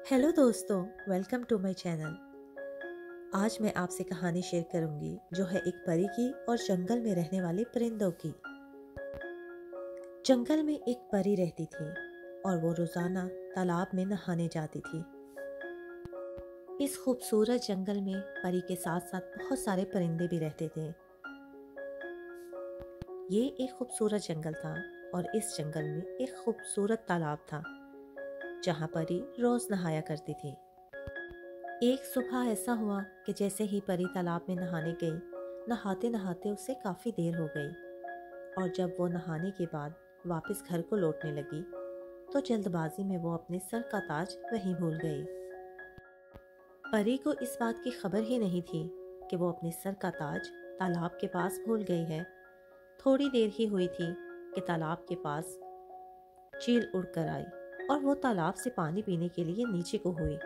Hello दोस्तों, welcome to my channel. आज मैं आपसे कहानी शेयर करूंगी जो है एक परी की और जंगल में रहने वाले परिंदों की। जंगल में एक परी रहती थी और वो रोजाना तालाब में नहाने जाती थी। इस खूबसूरत जंगल में परी के साथ साथ बहुत सारे परिंदे भी रहते थे। ये एक खूबसूरत जंगल था और इस जंगल में एक खूबसूरत तालाब था जहाँ परी रोज नहाया करती थी। एक सुबह ऐसा हुआ कि जैसे ही परी तालाब में नहाने गई, नहाते नहाते उसे काफ़ी देर हो गई और जब वो नहाने के बाद वापस घर को लौटने लगी तो जल्दबाजी में वो अपने सर का ताज वहीं भूल गई। परी को इस बात की खबर ही नहीं थी कि वो अपने सर का ताज तालाब के पास भूल गई है। थोड़ी देर ही हुई थी कि तालाब के पास चील उड़कर आई और वो तालाब से पानी पीने के लिए नीचे को हुई।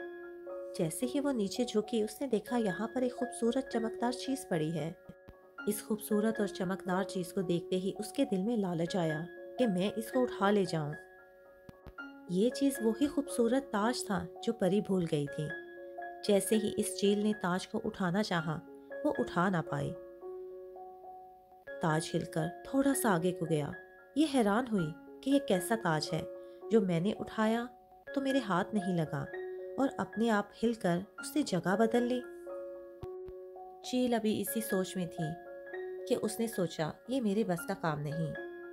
जैसे ही वो नीचे झुकी, उसने देखा यहाँ पर एक खूबसूरत चमकदार चीज पड़ी है। इस खूबसूरत और चमकदार चीज को देखते ही उसके दिल में लालच आया कि मैं इसको उठा ले जाऊं। ये चीज वही खूबसूरत ताज था जो परी भूल गई थी। जैसे ही इस चील ने ताज को उठाना चाहा, वो उठा ना पाई। ताज हिलकर थोड़ा सा आगे को गया। ये हैरान हुई कि ये कैसा ताज है जो मैंने उठाया तो मेरे हाथ नहीं लगा और अपने आप हिलकर उसने जगह बदल ली। चील अभी इसी सोच में थी कि उसने सोचा ये मेरे बस का काम नहीं,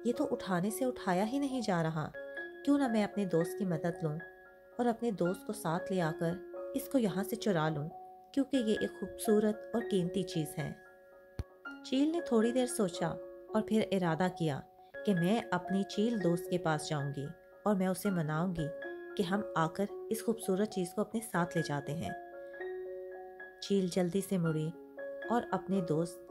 ये तो उठाने से उठाया ही नहीं जा रहा। क्यों ना मैं अपने दोस्त की मदद लूं और अपने दोस्त को साथ ले आकर इसको यहाँ से चुरा लूं, क्योंकि ये एक खूबसूरत और कीमती चीज़ है। चील ने थोड़ी देर सोचा और फिर इरादा किया कि मैं अपनी चील दोस्त के पास जाऊंगी और मैं उसे मनाऊंगी कि हम आकर इस खूबसूरत चीज़ को अपने साथ ले जाते हैं। चील जल्दी से मुड़ी और अपने दोस्त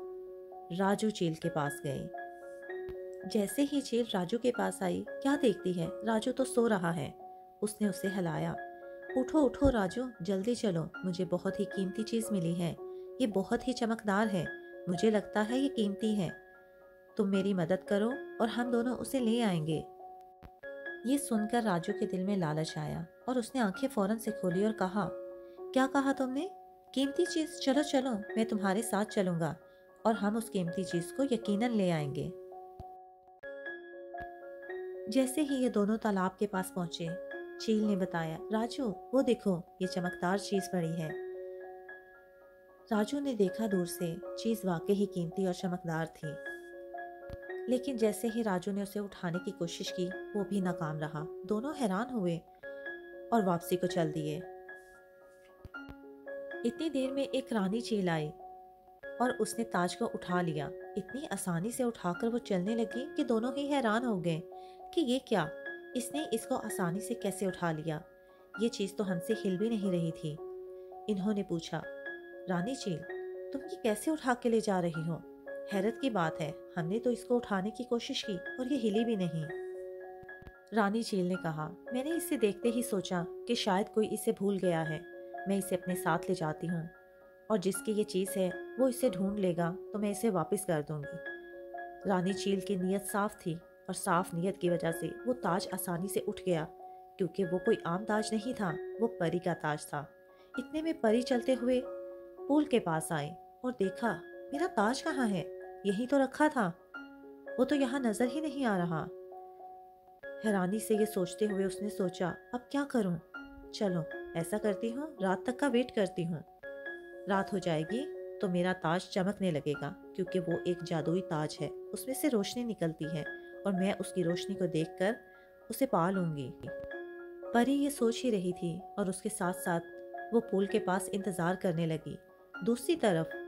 राजू चील के पास गई। जैसे ही चील राजू के पास आई, क्या देखती है, राजू तो सो रहा है। उसने उसे हिलाया। उठो उठो राजू, जल्दी चलो, मुझे बहुत ही कीमती चीज़ मिली है। ये बहुत ही चमकदार है, मुझे लगता है ये कीमती है। तुम मेरी मदद करो और हम दोनों उसे ले आएंगे। ये सुनकर राजू के दिल में लालच आया और उसने आंखें फौरन से खोली और कहा, क्या कहा तुमने? कीमती चीज? चलो चलो, मैं तुम्हारे साथ चलूंगा और हम उस कीमती चीज को यकीनन ले आएंगे। जैसे ही ये दोनों तालाब के पास पहुंचे, चील ने बताया, राजू वो देखो, ये चमकदार चीज पड़ी है। राजू ने देखा दूर से, चीज वाकई ही कीमती और चमकदार थी। लेकिन जैसे ही राजू ने उसे उठाने की कोशिश की, वो भी नाकाम रहा। दोनों हैरान हुए और वापसी को चल दिए। इतनी देर में एक रानी चील आई और उसने ताज को उठा लिया। इतनी आसानी से उठाकर वो चलने लगी कि दोनों ही हैरान हो गए कि ये क्या, इसने इसको आसानी से कैसे उठा लिया? ये चीज़ तो हमसे हिल भी नहीं रही थी। इन्होंने पूछा, रानी चील, तुम ये कैसे उठा के ले जा रही हो? हैरत की बात है, हमने तो इसको उठाने की कोशिश की और ये हिली भी नहीं। रानी चील ने कहा, मैंने इसे देखते ही सोचा कि शायद कोई इसे भूल गया है। मैं इसे अपने साथ ले जाती हूँ और जिसकी ये चीज़ है वो इसे ढूंढ लेगा तो मैं इसे वापस कर दूंगी। रानी चील की नीयत साफ थी और साफ नीयत की वजह से वो ताज आसानी से उठ गया, क्योंकि वो कोई आम ताज नहीं था, वो परी का ताज था। इतने में परी चलते हुए पुल के पास आई और देखा, मेरा ताज कहाँ है? यहीं तो रखा था, वो तो यहाँ नजर ही नहीं आ रहा। हैरानी से ये सोचते हुए उसने सोचा, अब क्या करूं? चलो ऐसा करती हूँ, रात तक का वेट करती हूँ। रात हो जाएगी तो मेरा ताज चमकने लगेगा, क्योंकि वो एक जादुई ताज है, उसमें से रोशनी निकलती है और मैं उसकी रोशनी को देखकर उसे पा लूंगी। परी ये सोच ही रही थी और उसके साथ साथ वो पुल के पास इंतजार करने लगी। दूसरी तरफ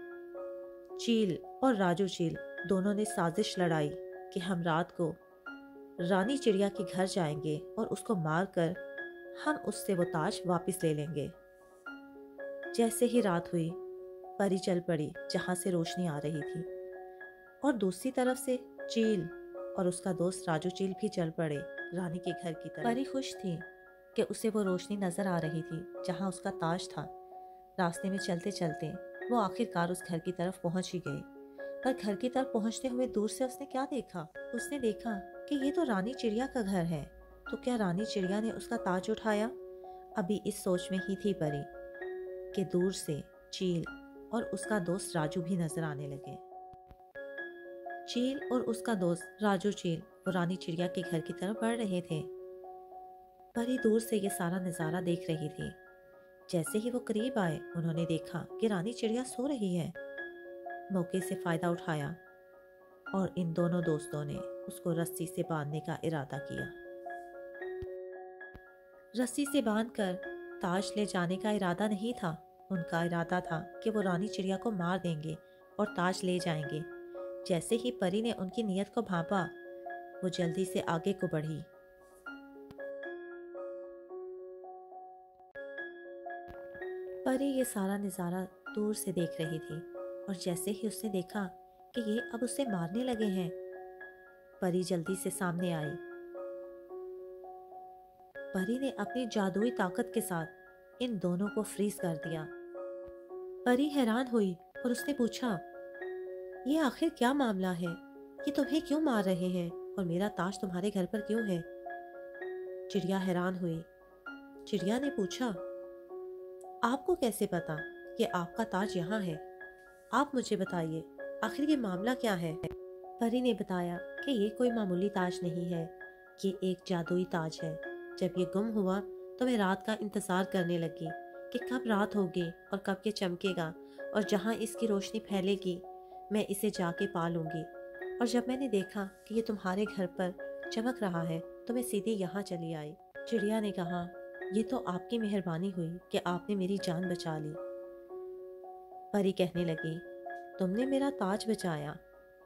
चील और राजू चील दोनों ने साजिश लड़ाई कि हम रात को रानी चिड़िया के घर जाएंगे और उसको मारकर हम उससे वो ताज वापस ले लेंगे। जैसे ही रात हुई, परी चल पड़ी जहां से रोशनी आ रही थी और दूसरी तरफ से चील और उसका दोस्त राजू चील भी चल पड़े रानी के घर की तरफ। परी खुश थी कि उसे वो रोशनी नजर आ रही थी जहां उसका ताज था। रास्ते में चलते चलते वो आखिरकार उस घर की तरफ पहुंच ही गई। पर घर की तरफ पहुंचते हुए दूर से उसने क्या देखा? उसने देखा कि ये तो रानी चिड़िया का घर है। तो क्या रानी चिड़िया ने उसका ताज उठाया? अभी इस सोच में ही थी परी कि दूर से चील और उसका दोस्त राजू भी नजर आने लगे। चील और उसका दोस्त राजू चील वो रानी चिड़िया के घर की तरफ बढ़ रहे थे। परी दूर से ये सारा नज़ारा देख रही थी। जैसे ही वो करीब आए उन्होंने देखा कि रानी चिड़िया सो रही है। मौके से फायदा उठाया और इन दोनों दोस्तों ने उसको रस्सी से बांधने का इरादा किया। रस्सी से बांधकर ताज ले जाने का इरादा नहीं था। उनका इरादा था कि वो रानी चिड़िया को मार देंगे और ताज ले जाएंगे। जैसे ही परी ने उनकी नीयत को भांपा, वो जल्दी से आगे को बढ़ी। परी ये सारा नज़ारा दूर से देख रही थी और जैसे ही उसने देखा कि ये अब उसे मारने लगे हैं, परी जल्दी से सामने आई। परी ने अपनी जादुई ताकत के साथ इन दोनों को फ्रीज कर दिया। परी हैरान हुई और उसने पूछा, ये आखिर क्या मामला है? ये तुम्हें क्यों मार रहे हैं और मेरा ताज तुम्हारे घर पर क्यों है? चिड़िया हैरान हुई। चिड़िया ने पूछा, आपको कैसे पता कि आपका ताज यहाँ है? आप मुझे बताइए, आखिर ये मामला क्या है? परी ने बताया कि ये कोई मामूली ताज नहीं है, ये एक जादुई ताज है। जब ये गुम हुआ तो मैं रात का इंतज़ार करने लगी कि कब रात होगी और कब ये चमकेगा, और जहाँ इसकी रोशनी फैलेगी मैं इसे जाके पा लूँगी। और जब मैंने देखा कि ये तुम्हारे घर पर चमक रहा है तो मैं सीधी यहाँ चली आई। चिड़िया ने कहा, ये तो आपकी मेहरबानी हुई कि आपने मेरी जान बचा ली। परी कहने लगी, तुमने मेरा ताज बचाया,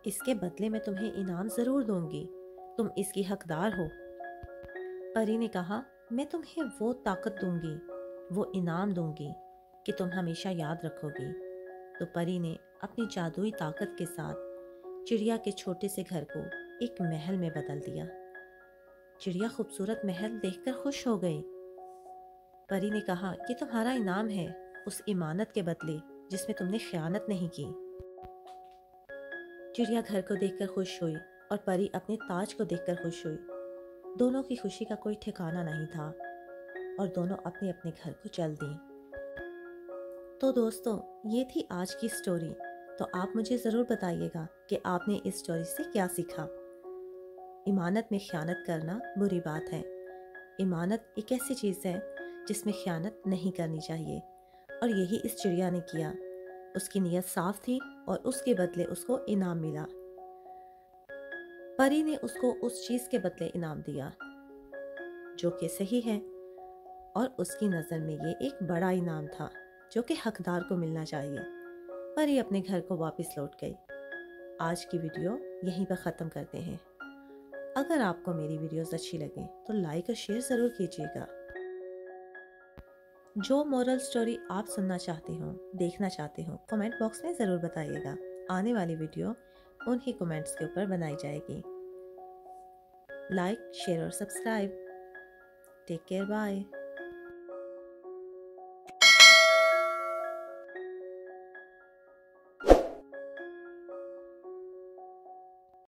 इसके बदले मैं तुम्हें इनाम ज़रूर दूंगी, तुम इसकी हकदार हो। परी ने कहा, मैं तुम्हें वो ताकत दूंगी, वो इनाम दूंगी कि तुम हमेशा याद रखोगी। तो परी ने अपनी जादुई ताकत के साथ चिड़िया के छोटे से घर को एक महल में बदल दिया। चिड़िया खूबसूरत महल देखकर खुश हो गई। परी ने कहा, ये तुम्हारा इनाम है उस इमानत के बदले जिसमें तुमने खयानत नहीं की। चिड़िया घर को देखकर खुश हुई और परी अपने ताज को देखकर खुश हुई। दोनों की खुशी का कोई ठिकाना नहीं था और दोनों अपने अपने घर को चल दी। तो दोस्तों, ये थी आज की स्टोरी। तो आप मुझे ज़रूर बताइएगा कि आपने इस स्टोरी से क्या सीखा। इमानत में खयानत करना बुरी बात है। इमानत एक ऐसी चीज़ है जिसमें खयानत नहीं करनी चाहिए, और यही इस चिड़िया ने किया। उसकी नीयत साफ थी और उसके बदले उसको इनाम मिला। परी ने उसको उस चीज़ के बदले इनाम दिया जो कि सही है, और उसकी नज़र में ये एक बड़ा इनाम था जो कि हकदार को मिलना चाहिए। परी अपने घर को वापस लौट गई। आज की वीडियो यहीं पर ख़त्म करते हैं। अगर आपको मेरी वीडियोस अच्छी लगें तो लाइक और शेयर ज़रूर कीजिएगा। जो मोरल स्टोरी आप सुनना चाहते हो, देखना चाहते हो, कमेंट बॉक्स में ज़रूर बताइएगा। आने वाली वीडियो उन्हीं कमेंट्स के ऊपर बनाई जाएगी। लाइक, शेयर और सब्सक्राइब। Take care, bye.